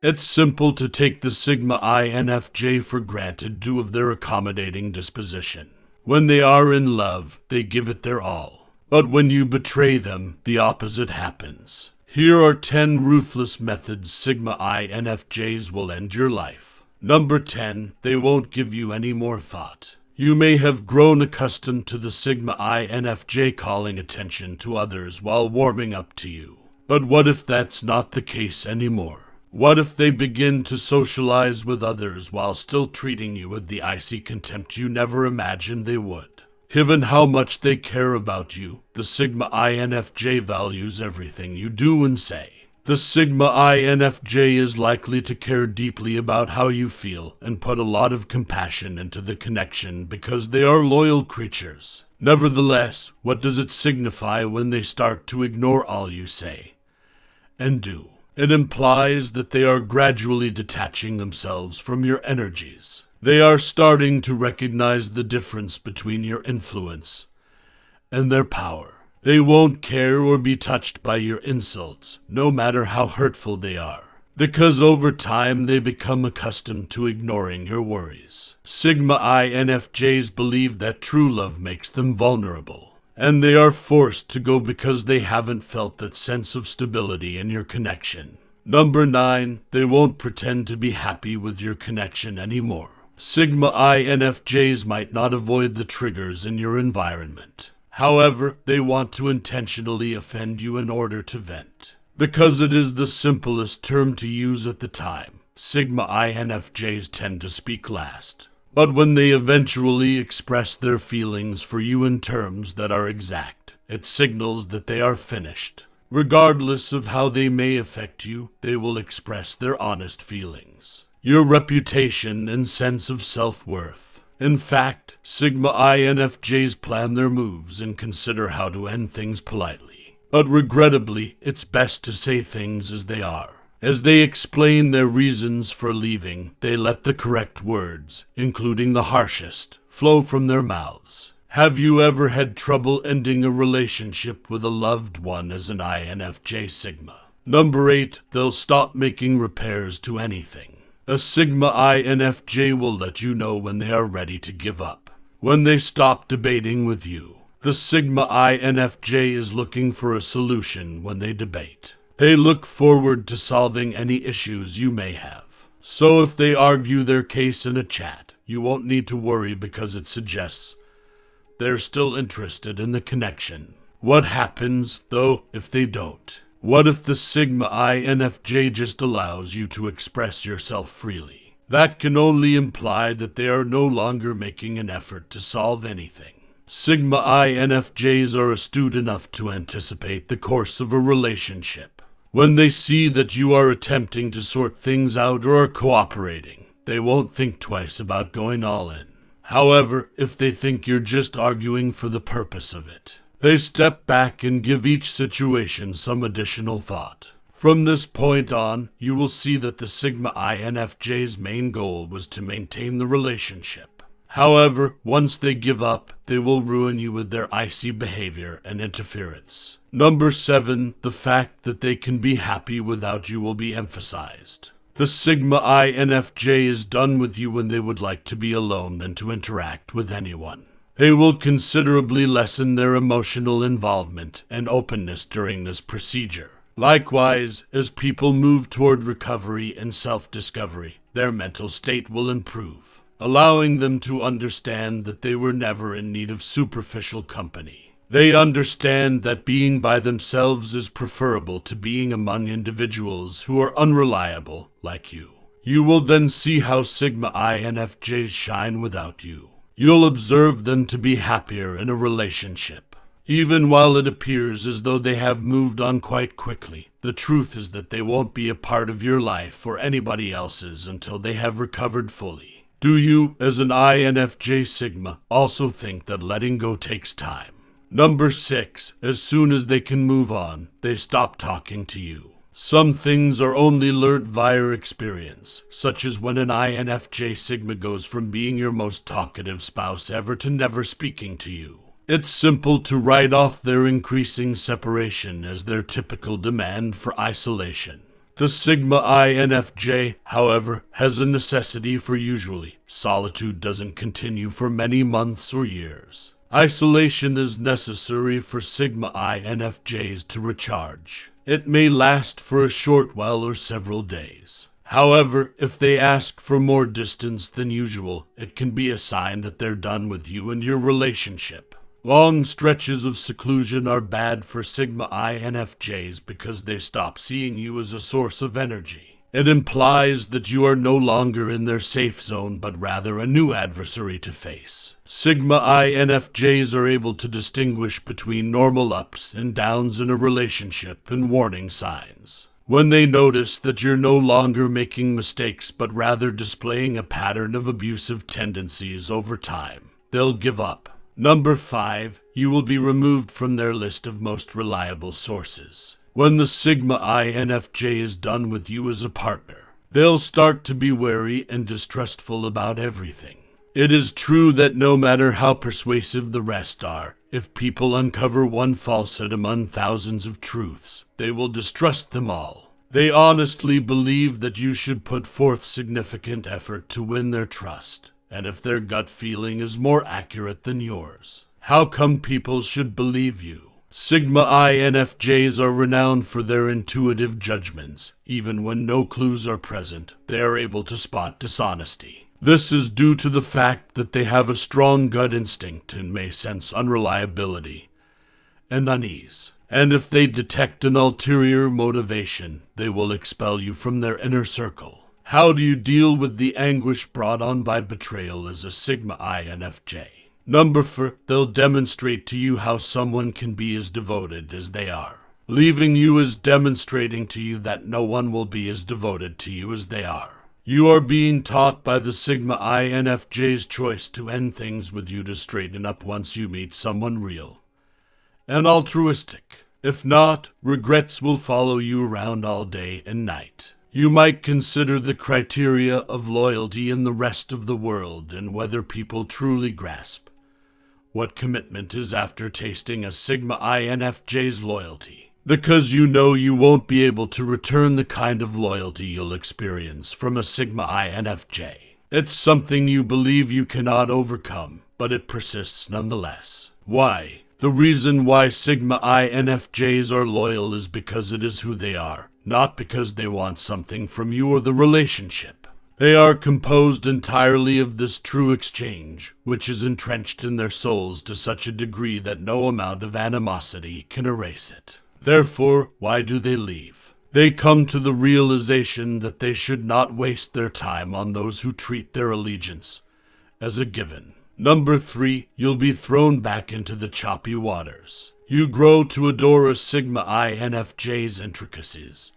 It's simple to take the Sigma INFJ for granted due of their accommodating disposition. When they are in love, they give it their all. But when you betray them, the opposite happens. Here are 10 ruthless methods Sigma INFJs will end your life. Number 10, they won't give you any more thought. You may have grown accustomed to the Sigma INFJ calling attention to others while warming up to you. But what if that's not the case anymore? What if they begin to socialize with others while still treating you with the icy contempt you never imagined they would? Given how much they care about you, the Sigma INFJ values everything you do and say. The Sigma INFJ is likely to care deeply about how you feel and put a lot of compassion into the connection because they are loyal creatures. Nevertheless, what does it signify when they start to ignore all you say and do? It implies that they are gradually detaching themselves from your energies. They are starting to recognize the difference between your influence and their power. They won't care or be touched by your insults, no matter how hurtful they are, because over time they become accustomed to ignoring your worries. Sigma INFJs believe that true love makes them vulnerable, and they are forced to go because they haven't felt that sense of stability in your connection. Number 9, they won't pretend to be happy with your connection anymore. Sigma INFJs might not avoid the triggers in your environment. However, they want to intentionally offend you in order to vent. Because it is the simplest term to use at the time, Sigma INFJs tend to speak last. But when they eventually express their feelings for you in terms that are exact, it signals that they are finished. Regardless of how they may affect you, they will express their honest feelings. Your reputation and sense of self-worth. In fact, Sigma INFJs plan their moves and consider how to end things politely. But regrettably, it's best to say things as they are. As they explain their reasons for leaving, they let the correct words, including the harshest, flow from their mouths. Have you ever had trouble ending a relationship with a loved one as an INFJ Sigma? Number 8, they'll stop making repairs to anything. A Sigma INFJ will let you know when they are ready to give up. When they stop debating with you. The Sigma INFJ is looking for a solution when they debate. They look forward to solving any issues you may have. So if they argue their case in a chat, you won't need to worry because it suggests they're still interested in the connection. What happens, though, if they don't? What if the Sigma INFJ just allows you to express yourself freely? That can only imply that they are no longer making an effort to solve anything. Sigma INFJs are astute enough to anticipate the course of a relationship. When they see that you are attempting to sort things out or are cooperating, they won't think twice about going all in. However, if they think you're just arguing for the purpose of it, they step back and give each situation some additional thought. From this point on, you will see that the Sigma INFJ's main goal was to maintain the relationship. However, once they give up, they will ruin you with their icy behavior and interference. Number 7, the fact that they can be happy without you will be emphasized. The Sigma INFJ is done with you when they would like to be alone than to interact with anyone. They will considerably lessen their emotional involvement and openness during this procedure. Likewise, as people move toward recovery and self-discovery, their mental state will improve, allowing them to understand that they were never in need of superficial company. They understand that being by themselves is preferable to being among individuals who are unreliable, like you. You will then see how Sigma INFJs shine without you. You'll observe them to be happier in a relationship. Even while it appears as though they have moved on quite quickly, the truth is that they won't be a part of your life or anybody else's until they have recovered fully. Do you, as an INFJ Sigma, also think that letting go takes time? Number 6, as soon as they can move on, they stop talking to you. Some things are only learned via experience, such as when an INFJ Sigma goes from being your most talkative spouse ever to never speaking to you. It's simple to write off their increasing separation as their typical demand for isolation. The Sigma INFJ, however, has a necessity for usually. Solitude doesn't continue for many months or years. Isolation is necessary for Sigma INFJs to recharge. It may last for a short while or several days. However, if they ask for more distance than usual, it can be a sign that they're done with you and your relationship. Long stretches of seclusion are bad for Sigma INFJs because they stop seeing you as a source of energy. It implies that you are no longer in their safe zone, but rather a new adversary to face. Sigma INFJs are able to distinguish between normal ups and downs in a relationship and warning signs. When they notice that you're no longer making mistakes, but rather displaying a pattern of abusive tendencies over time, they'll give up. Number 5, you will be removed from their list of most reliable sources. When the Sigma INFJ is done with you as a partner, they'll start to be wary and distrustful about everything. It is true that no matter how persuasive the rest are, if people uncover one falsehood among thousands of truths, they will distrust them all. They honestly believe that you should put forth significant effort to win their trust, and if their gut feeling is more accurate than yours, how come people should believe you? Sigma INFJs are renowned for their intuitive judgments. Even when no clues are present, they are able to spot dishonesty. This is due to the fact that they have a strong gut instinct and may sense unreliability and unease. And if they detect an ulterior motivation, they will expel you from their inner circle. How do you deal with the anguish brought on by betrayal as a Sigma INFJ? Number 4, they'll demonstrate to you how someone can be as devoted as they are. Leaving you is demonstrating to you that no one will be as devoted to you as they are. You are being taught by the Sigma INFJ's choice to end things with you to straighten up once you meet someone real and altruistic. If not, regrets will follow you around all day and night. You might consider the criteria of loyalty in the rest of the world and whether people truly grasp what commitment is after tasting a Sigma INFJ's loyalty. Because you know you won't be able to return the kind of loyalty you'll experience from a Sigma INFJ. It's something you believe you cannot overcome, but it persists nonetheless. Why? The reason why Sigma INFJs are loyal is because it is who they are, not because they want something from you or the relationship. They are composed entirely of this true exchange, which is entrenched in their souls to such a degree that no amount of animosity can erase it. Therefore, why do they leave? They come to the realization that they should not waste their time on those who treat their allegiance as a given. Number 3, you'll be thrown back into the choppy waters. You grow to adore a Sigma INFJ's intricacies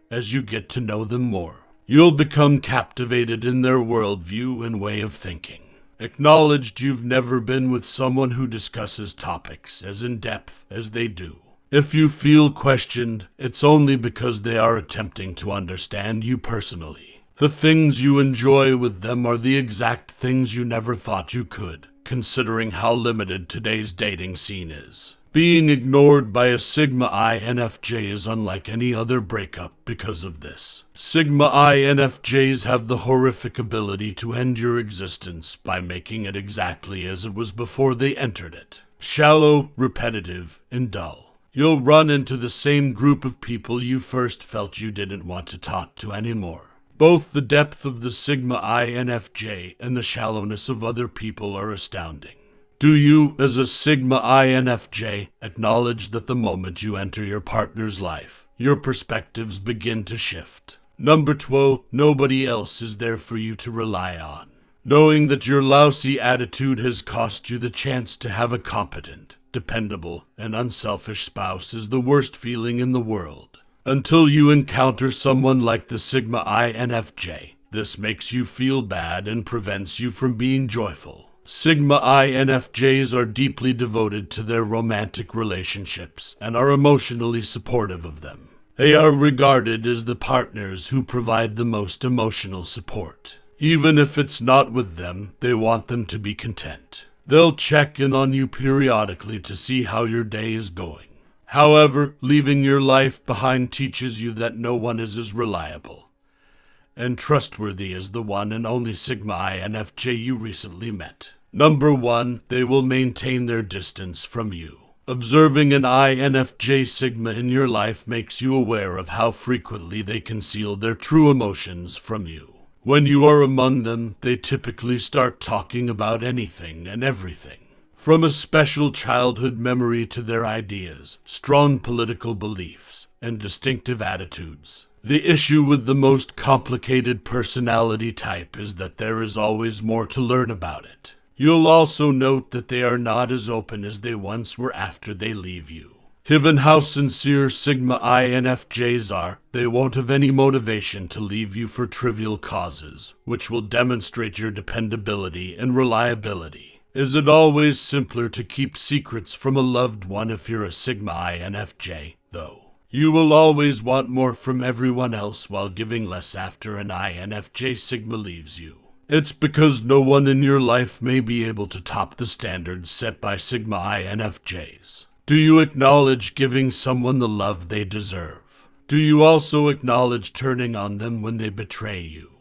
as you get to know them more. You'll become captivated in their worldview and way of thinking. Acknowledged you've never been with someone who discusses topics as in-depth as they do. If you feel questioned, it's only because they are attempting to understand you personally. The things you enjoy with them are the exact things you never thought you could, considering how limited today's dating scene is. Being ignored by a Sigma INFJ is unlike any other breakup because of this. Sigma INFJs have the horrific ability to end your existence by making it exactly as it was before they entered it. Shallow, repetitive, and dull. You'll run into the same group of people you first felt you didn't want to talk to anymore. Both the depth of the Sigma INFJ and the shallowness of other people are astounding. Do you, as a Sigma INFJ, acknowledge that the moment you enter your partner's life, your perspectives begin to shift? Number 12, nobody else is there for you to rely on. Knowing that your lousy attitude has cost you the chance to have a competent, dependable, and unselfish spouse is the worst feeling in the world. Until you encounter someone like the Sigma INFJ, this makes you feel bad and prevents you from being joyful. Sigma INFJs are deeply devoted to their romantic relationships and are emotionally supportive of them. They are regarded as the partners who provide the most emotional support. Even if it's not with them, they want them to be content. They'll check in on you periodically to see how your day is going. However, leaving your life behind teaches you that no one is as reliable and trustworthy as the one and only Sigma INFJ you recently met. Number 1, they will maintain their distance from you. Observing an INFJ Sigma in your life makes you aware of how frequently they conceal their true emotions from you. When you are among them, they typically start talking about anything and everything, from a special childhood memory to their ideas, strong political beliefs, and distinctive attitudes. The issue with the most complicated personality type is that there is always more to learn about it. You'll also note that they are not as open as they once were after they leave you. Given how sincere Sigma INFJs are, they won't have any motivation to leave you for trivial causes, which will demonstrate your dependability and reliability. Is it always simpler to keep secrets from a loved one if you're a Sigma INFJ, though? You will always want more from everyone else while giving less after an INFJ Sigma leaves you. It's because no one in your life may be able to top the standards set by Sigma INFJs. Do you acknowledge giving someone the love they deserve? Do you also acknowledge turning on them when they betray you?